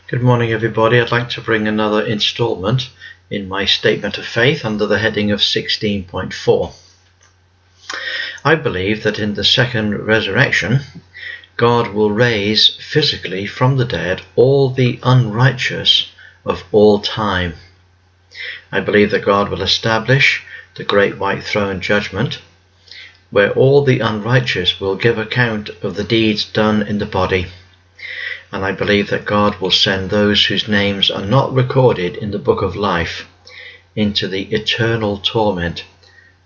Good morning, everybody. I'd like to bring another installment in my statement of faith under the heading of 16.4. I believe that in the second resurrection, God will raise physically from the dead all the unrighteous of all time. I believe that God will establish the great white throne judgment, where all the unrighteous will give account of the deeds done in the body. And I believe that God will send those whose names are not recorded in the book of life into the eternal torment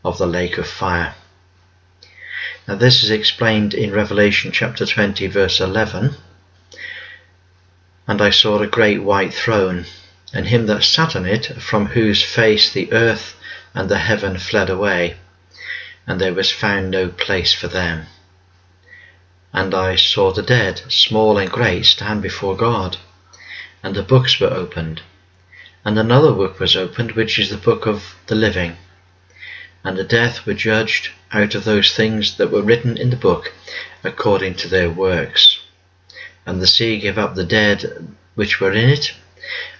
of the lake of fire. Now this is explained in Revelation chapter 20 verse 11. And I saw a great white throne, and him that sat on it, from whose face the earth and the heaven fled away, and there was found no place for them. And I saw the dead, small and great, stand before God, and the books were opened. And another book was opened, which is the book of the living. And the dead were judged out of those things that were written in the book, according to their works. And the sea gave up the dead which were in it,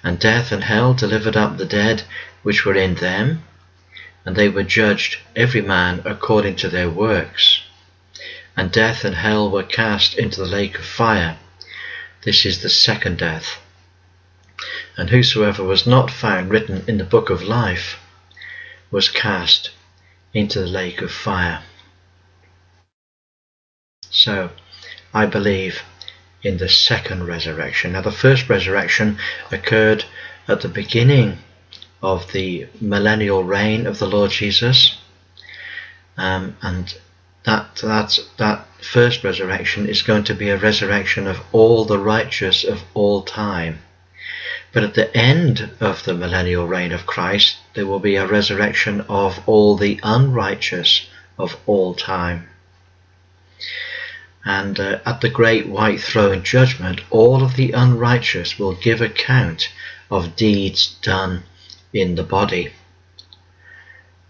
and death and hell delivered up the dead which were in them, and they were judged every man according to their works. And death and hell were cast into the lake of fire. This is the second death. And whosoever was not found written in the book of life was cast into the lake of fire. So, I believe in the second resurrection. Now, the first resurrection occurred at the beginning of the millennial reign of the Lord Jesus, and that first resurrection is going to be a resurrection of all the righteous of all time. But at the end of the millennial reign of Christ, there will be a resurrection of all the unrighteous of all time. And at the great white throne judgment, all of the unrighteous will give account of deeds done in the body.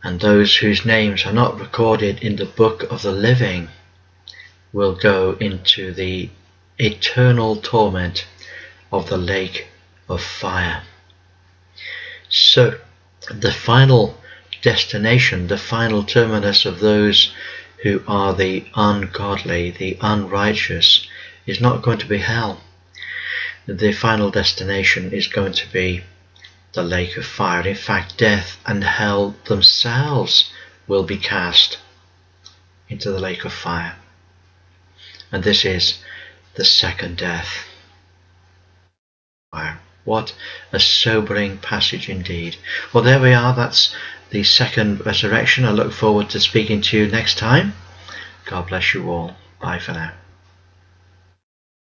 And those whose names are not recorded in the book of the living will go into the eternal torment of the lake of fire. So the final destination, the final terminus of those who are the ungodly, the unrighteous, is not going to be hell. The final destination is going to be the lake of fire. In fact, death and hell themselves will be cast into the lake of fire. And this is the second death. Wow, what a sobering passage indeed. Well, there we are. That's the second resurrection. I look forward to speaking to you next time. God bless you all. Bye for now.